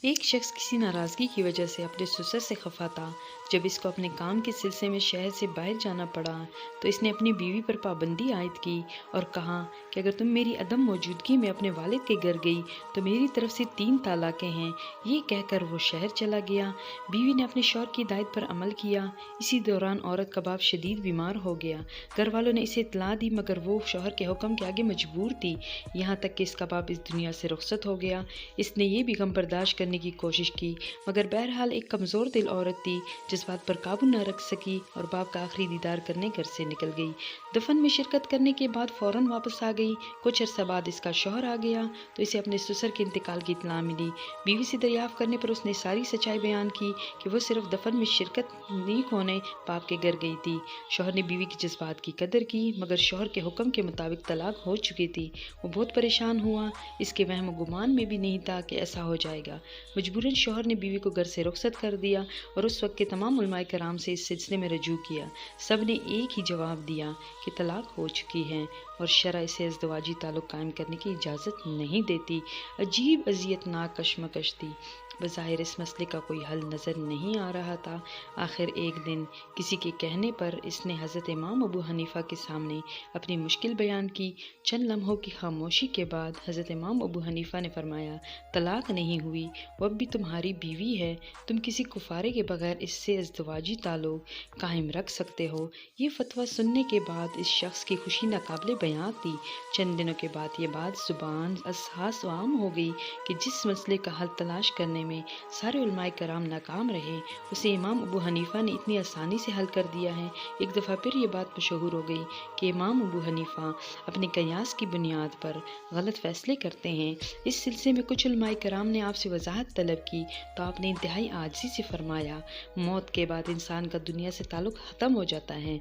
ایک شخص کسی ناراضگی کی وجہ سے اپنے سسر سے خفا تھا۔ جب اس کو اپنے کام کے سلسلے میں شہر سے باہر جانا پڑا تو اس نے اپنی بیوی پر پابندی عائد کی اور کہا کہ اگر تم میری عدم موجودگی میں اپنے والد کے گھر گئی تو میری طرف سے 3 طلاقیں ہیں۔ یہ کہہ کر وہ شہر چلا گیا۔ بیوی نے اپنے شوہر کی ہدایت پر عمل کیا۔ اسی دوران عورت کا باپ شدید بیمار ہو گیا۔ گھر والوں نے اسے اطلاع دی مگر وہ شوہر کے حکم کے آگے مجبور تھی، یہاں تک کہ اس کا باپ اس دنیا سے رخصت ہو گیا۔ اس نے یہ بھی غم برداشت کرنے کی کوشش کی مگر بہرحال ایک کمزور دل عورت تھی، جذبات پر قابو نہ رکھ سکی اور باپ کا آخری دیدار کرنے گھر سے نکل گئی۔ دفن میں شرکت کرنے کے بعد فوراً واپس آ گئی۔ کچھ عرصہ بعد اس کا شوہر آ گیا تو اسے اپنے سسر کے انتقال کی اطلاع ملی۔ بیوی سے دریافت کرنے پر اس نے ساری سچائی بیان کی کہ وہ صرف دفن میں شرکت نہیں ہونے باپ کے گھر گئی تھی۔ شوہر نے بیوی کے جذبات کی قدر کی مگر شوہر کے حکم کے مطابق طلاق ہو چکی تھی۔ وہ بہت پریشان ہوا، اس کے وہم و گمان میں بھی نہیں تھا کہ ایسا ہو جائے گا۔ مجبوراً شوہر نے بیوی کو گھر سے رخصت کر دیا اور اس وقت کے تمام علماء کرام سے اس سلسلے میں رجوع کیا۔ سب نے ایک ہی جواب دیا کہ طلاق ہو چکی ہے اور شرع اسے ازدواجی تعلق قائم کرنے کی اجازت نہیں دیتی۔ عجیب اذیت ناک کشمکش تھی۔ بظاہر اس مسئلے کا کوئی حل نظر نہیں آ رہا تھا۔ آخر ایک دن کسی کے کہنے پر اس نے حضرت امام ابو حنیفہ کے سامنے اپنی مشکل بیان کی۔ چند لمحوں کی خاموشی کے بعد حضرت امام ابو حنیفہ نے فرمایا، طلاق نہیں ہوئی، وہ اب بھی تمہاری بیوی ہے، تم کسی کفارے کے بغیر اس سے ازدواجی تعلق قائم رکھ سکتے ہو۔ یہ فتویٰ سننے کے بعد اس شخص کی خوشی ناقابل بیاں تھی۔ چند دنوں کے بعد یہ بات زبان احساس عام ہو گئی کہ جس مسئلے کا حل تلاش کرنے میں سارے علماء کرام ناکام رہے اسے امام ابو حنیفہ نے اتنی آسانی سے حل کر دیا ہے۔ ایک دفعہ پھر یہ بات مشہور ہو گئی کہ امام ابو حنیفہ اپنے قیاس کی بنیاد پر غلط فیصلے کرتے ہیں۔ اس سلسلے میں کچھ علماء کرام نے آپ سے وضاحت طلب کی تو آپ نے انتہائی عاجزی سے فرمایا، موت کے بعد انسان کا دنیا سے تعلق ختم ہو جاتا ہے،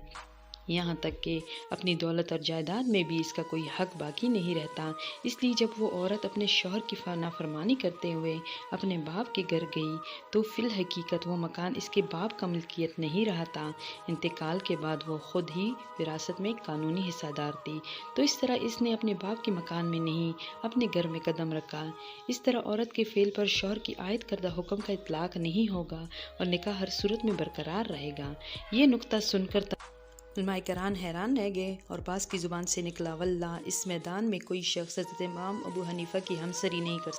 یہاں تک کہ اپنی دولت اور جائیداد میں بھی اس کا کوئی حق باقی نہیں رہتا۔ اس لیے جب وہ عورت اپنے شوہر کی نافرمانی کرتے ہوئے اپنے باپ کے گھر گئی تو فی الحقیقت وہ مکان اس کے باپ کا ملکیت نہیں رہا تھا۔ انتقال کے بعد وہ خود ہی وراثت میں قانونی حصہ دار تھی، تو اس طرح اس نے اپنے باپ کے مکان میں نہیں اپنے گھر میں قدم رکھا۔ اس طرح عورت کے فعل پر شوہر کی عائد کردہ حکم کا اطلاق نہیں ہوگا اور نکاح ہر صورت میں برقرار رہے گا۔ یہ نکتہ سن کر علماء کرام حیران رہ گئے اور بعض کی زبان سے نکلا، واللہ اس میدان میں کوئی شخص حضرت امام ابو حنیفہ کی ہمسری نہیں کر